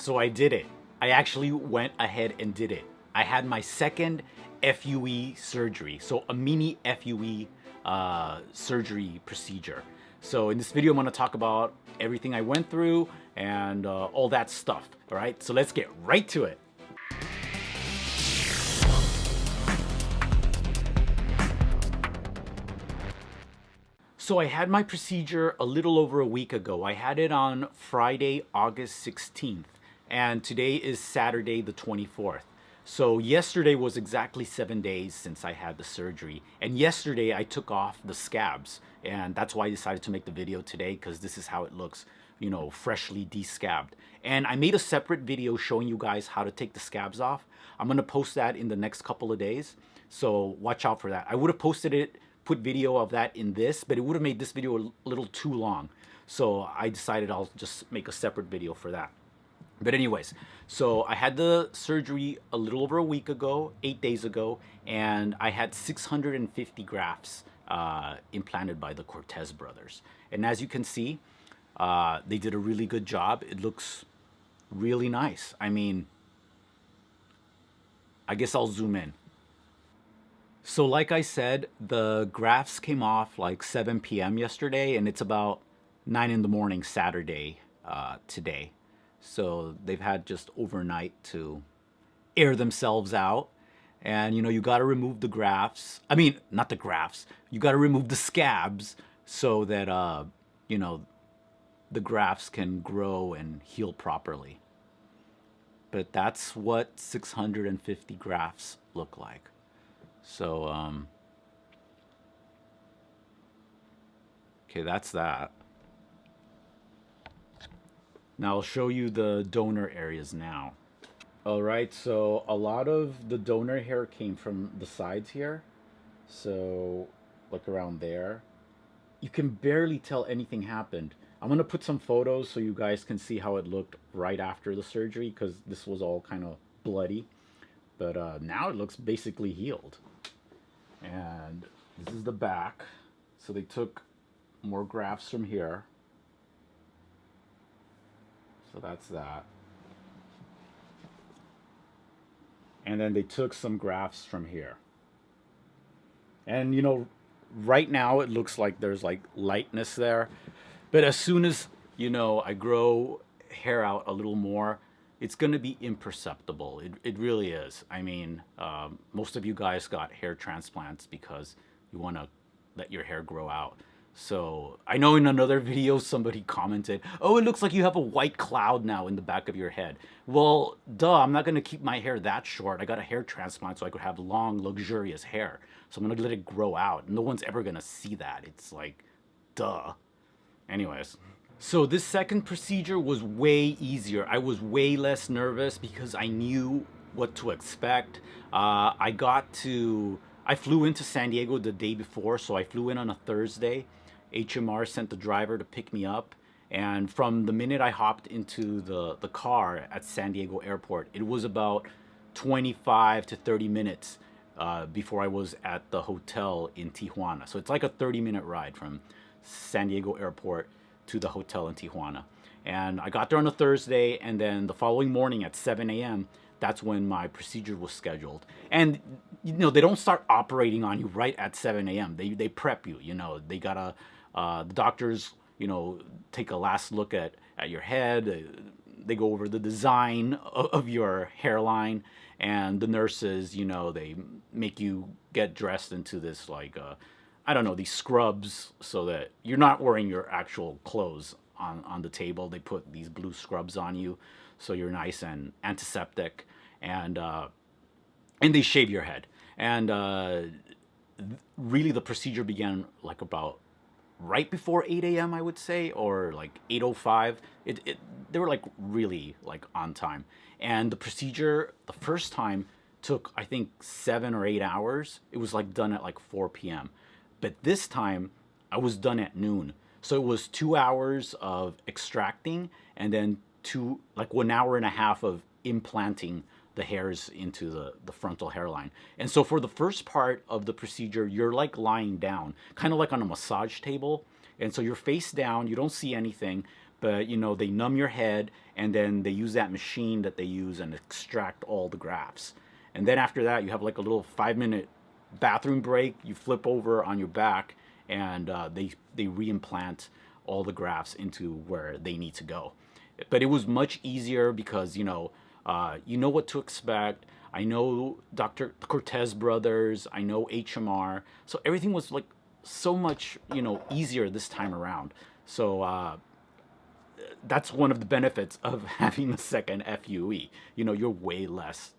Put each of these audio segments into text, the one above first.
So I did it. I actually went ahead and did it. I had my second FUE surgery, so a mini FUE surgery procedure. So in this video, I'm gonna talk about everything I went through and all that stuff. All right, so let's get right to it. So I had my procedure a little over a week ago. I had it on Friday, August 16th, and today is Saturday, the 24th. So yesterday was exactly 7 days since I had the surgery. And yesterday I took off the scabs, and that's why I decided to make the video today, because this is how it looks, you know, freshly de-scabbed. And I made a separate video showing you guys how to take the scabs off. I'm gonna post that in the next couple of days, so watch out for that. I would have posted it, put video of that in this, but it would have made this video a little too long. So I decided I'll just make a separate video for that. But anyways, so I had the surgery a little over a week ago, 8 days ago, and I had 650 grafts implanted by the Cortez brothers. And as you can see, they did a really good job. It looks really nice. I mean, I guess I'll zoom in. So like I said, the grafts came off like 7 p.m. yesterday, and it's about 9 in the morning Saturday today. So they've had just overnight to air themselves out. And, you know, you got to remove the grafts. I mean, not the grafts. You got to remove the scabs so that, you know, the grafts can grow and heal properly. But that's what 650 grafts look like. So, okay, that's that. Now I'll show you the donor areas now. All right, so a lot of the donor hair came from the sides here. So, like around there. You can barely tell anything happened. I'm gonna put some photos so you guys can see how it looked right after the surgery, because this was all kind of bloody. But now it looks basically healed. And this is the back. So they took more grafts from here. So that's that. And then they took some grafts from here. And you know, right now it looks like there's like lightness there. But as soon as, you know, I grow hair out a little more, it's going to be imperceptible. It really is. I mean, most of you guys got hair transplants because you want to let your hair grow out. So I know in another video somebody commented, oh, it looks like you have a white cloud now in the back of your head. Well, duh, I'm not going to keep my hair that short. I got a hair transplant so I could have long, luxurious hair. So I'm going to let it grow out. No one's ever going to see that. It's like, duh. Anyways. So this second procedure was way easier. I was way less nervous because I knew what to expect. I flew into San Diego the day before, so I flew in on a Thursday. HMR sent the driver to pick me up. And from the minute I hopped into the car at San Diego airport, it was about 25 to 30 minutes before I was at the hotel in Tijuana. So it's like a 30-minute ride from San Diego airport to the hotel in Tijuana. And I got there on a Thursday, and then the following morning at 7 a.m., that's when my procedure was scheduled. And, you know, they don't start operating on you right at 7 a.m. They prep you, you know. They gotta, the doctors, you know, take a last look at your head. They go over the design of your hairline. And the nurses, you know, they make you get dressed into this, like, I don't know, these scrubs, so that you're not wearing your actual clothes on the table. They put these blue scrubs on you, so you're nice and antiseptic, and they shave your head. And really the procedure began like about right before 8 a.m. I would say, or like 8:05. They were like really like on time. And the procedure the first time took, I think, 7 or 8 hours. It was like done at like 4 p.m. But this time I was done at noon. So it was 2 hours of extracting, and then 1 hour and a half of implanting the hairs into the frontal hairline. And so for the first part of the procedure, you're like lying down, kind of like on a massage table. And so you're face down, you don't see anything, but you know, they numb your head, and then they use that machine that they use and extract all the grafts. And then after that, you have like a little 5 minute bathroom break. You flip over on your back, and they reimplant all the grafts into where they need to go. But it was much easier because you know what to expect. I know Dr. Cortez brothers. I know HMR. So everything was like so much easier this time around. So that's one of the benefits of having a second FUE. You know, you're way less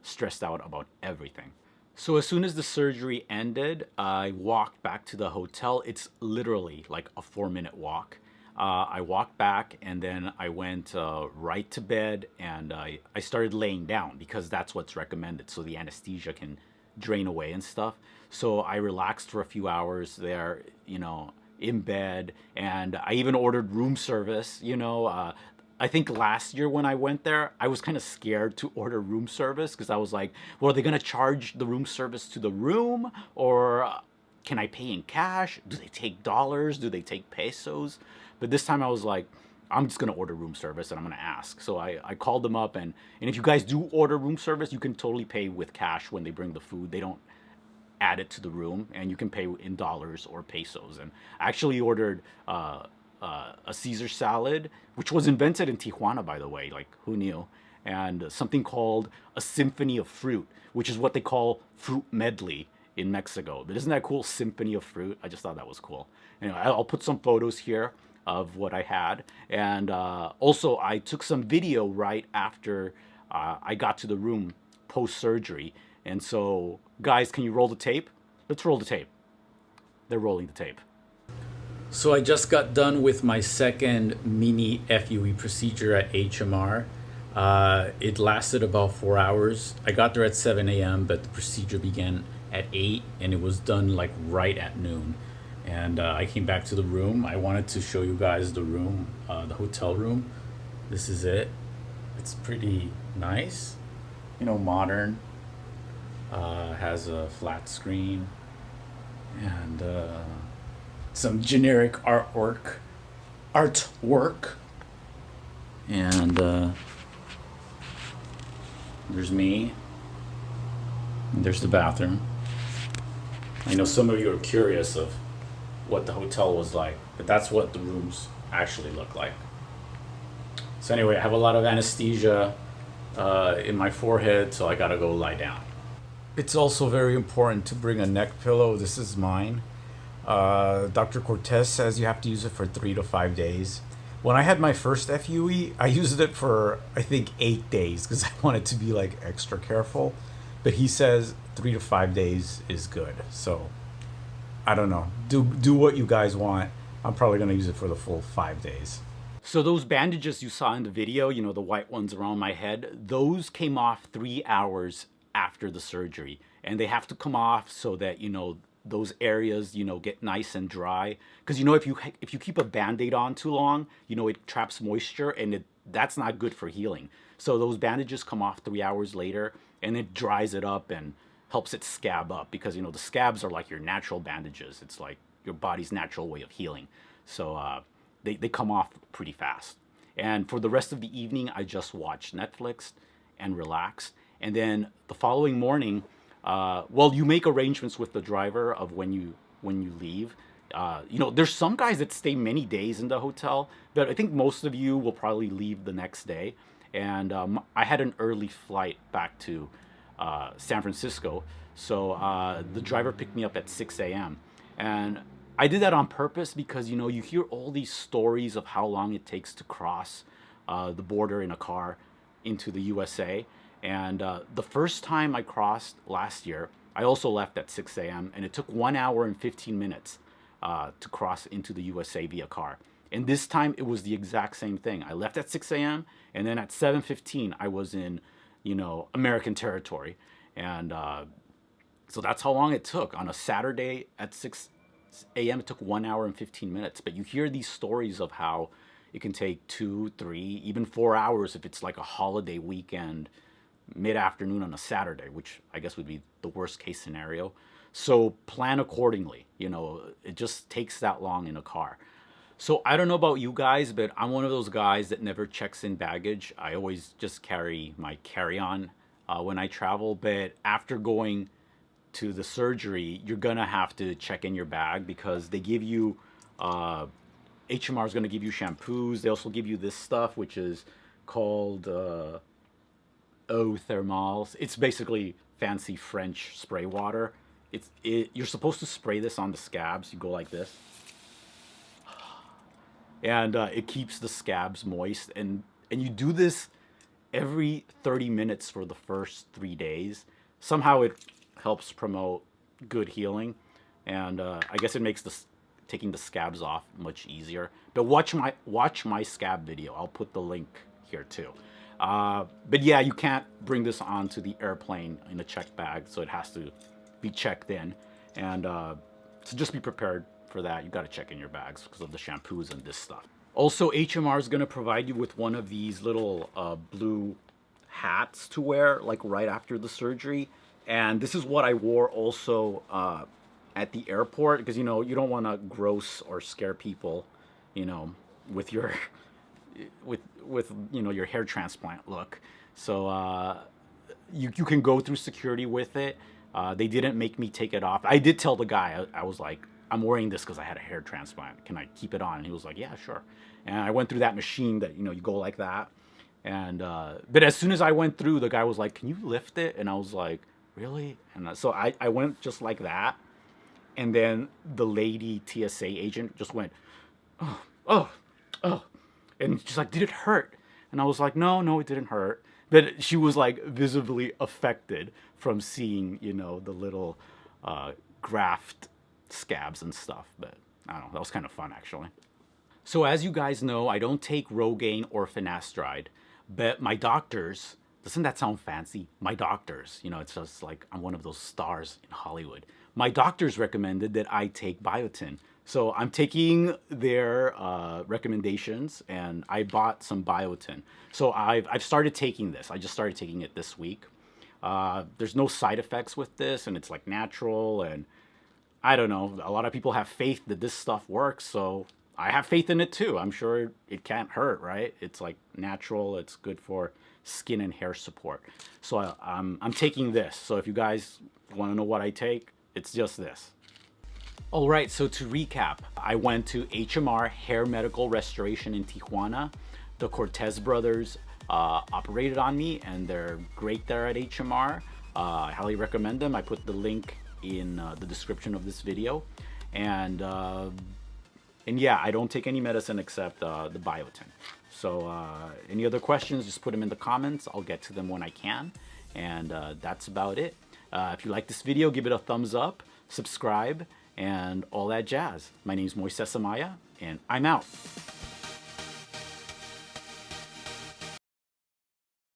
stressed out about everything. So as soon as the surgery ended, I walked back to the hotel. It's literally like a 4 minute walk. I walked back, and then I went right to bed, and I started laying down because that's what's recommended so the anesthesia can drain away and stuff. So I relaxed for a few hours there, in bed, and I even ordered room service. I think last year when I went there, I was kind of scared to order room service because I was like, well, are they going to charge the room service to the room, or can I pay in cash? Do they take dollars? Do they take pesos? But this time I was like, I'm just going to order room service and I'm going to ask. So I called them up, and if you guys do order room service, you can totally pay with cash when they bring the food. They don't add it to the room, and you can pay in dollars or pesos. And I actually ordered a Caesar salad, which was invented in Tijuana, by the way, like who knew? And something called a symphony of fruit, which is what they call fruit medley in Mexico. But isn't that cool? Symphony of fruit. I just thought that was cool. Anyway, I'll put some photos here of what I had. And also, I took some video right after I got to the room post surgery. And so, guys, can you roll the tape? Let's roll the tape. They're rolling the tape. So I just got done with my second mini FUE procedure at HMR. It lasted about 4 hours. I got there at 7 a.m., but the procedure began at 8, and it was done like right at noon. And I came back to the room. I wanted to show you guys the room, the hotel room. This is it. It's pretty nice, modern. Has a flat screen and some generic artwork, and there's me. And there's the bathroom. I know some of you are curious of what the hotel was like, but that's what the rooms actually look like. So anyway, I have a lot of anesthesia in my forehead, so I gotta go lie down. It's also very important to bring a neck pillow. This is mine. Dr. Cortez says you have to use it for 3 to 5 days. When I had my first FUE, I used it for, I think, 8 days because I wanted to be like extra careful. But he says 3 to 5 days is good. So I don't know. Do what you guys want. I'm probably going to use it for the full 5 days. So those bandages you saw in the video, the white ones around my head, those came off 3 hours after the surgery, and they have to come off so that those areas get nice and dry, because if you keep a band-aid on too long, it traps moisture, and that's not good for healing. So those bandages come off 3 hours later, and it dries it up and helps it scab up, because the scabs are like your natural bandages. It's like your body's natural way of healing. So they come off pretty fast. And for the rest of the evening, I just watched Netflix and relaxed. And then the following morning, you make arrangements with the driver of when you leave. There's some guys that stay many days in the hotel, but I think most of you will probably leave the next day. And I had an early flight back to San Francisco, so the driver picked me up at 6 a.m. And I did that on purpose because you hear all these stories of how long it takes to cross the border in a car into the USA. And the first time I crossed last year, I also left at 6 a.m. and it took 1 hour and 15 minutes to cross into the USA via car. And this time it was the exact same thing. I left at 6 a.m. and then at 7:15 I was in, American territory. And so that's how long it took. On a Saturday at 6 a.m. it took 1 hour and 15 minutes. But you hear these stories of how it can take 2, 3, even 4 hours if it's like a holiday weekend, mid-afternoon on a Saturday, which I guess would be the worst case scenario. So plan accordingly. It just takes that long in a car. So I don't know about you guys, but I'm one of those guys that never checks in baggage. I always just carry my carry-on when I travel. But after going to the surgery, you're gonna have to check in your bag because they give you HMR is gonna give you shampoos. They also give you this stuff which is called eau thermals. It's basically fancy French spray water. You're supposed to spray this on the scabs. You go like this, and it keeps the scabs moist. And you do this every 30 minutes for the first 3 days. Somehow it helps promote good healing, and I guess it makes taking the scabs off much easier. But watch my scab video. I'll put the link here too. But yeah, you can't bring this onto the airplane in a checked bag, so it has to be checked in. And so just be prepared for that. You got to check in your bags because of the shampoos and this stuff. Also, HMR is going to provide you with one of these little blue hats to wear, like right after the surgery. And this is what I wore also at the airport because, you know, you don't want to gross or scare people, you know, with your with you know, your hair transplant look. So you can go through security with it. They didn't make me take it off. I did tell the guy, I was like, I'm wearing this because I had a hair transplant. Can I keep it on? And he was like, yeah, sure. And I went through that machine that, you know, you go like that. And but as soon as I went through, the guy was like, can you lift it? And I was like, really? And so I went just like that. And then the lady TSA agent just went, oh, oh, oh. And she's like, did it hurt? And I was like, no, it didn't hurt. But she was like visibly affected from seeing, you know, the little graft scabs and stuff. But I don't know, that was kind of fun actually. So as you guys know, I don't take Rogaine or finasteride, but my doctors, doesn't that sound fancy? My doctors, you know, it's just like I'm one of those stars in Hollywood. My doctors recommended that I take biotin. So I'm taking their recommendations, and I bought some biotin. So I've started taking this. I just started taking it this week. There's no side effects with this, and it's like natural, and I don't know. A lot of people have faith that this stuff works, so I have faith in it too. I'm sure it can't hurt, right? It's like natural. It's good for skin and hair support. So I'm taking this. So if you guys want to know what I take, it's just this. All right, so to recap, I went to HMR Hair Medical Restoration in Tijuana. The Cortez brothers operated on me, and they're great there at HMR. I highly recommend them. I put the link in the description of this video. And yeah, I don't take any medicine except the biotin. So any other questions, just put them in the comments. I'll get to them when I can. And that's about it. If you like this video, give it a thumbs up, subscribe, and all that jazz. My name is Moises Amaya, and I'm out.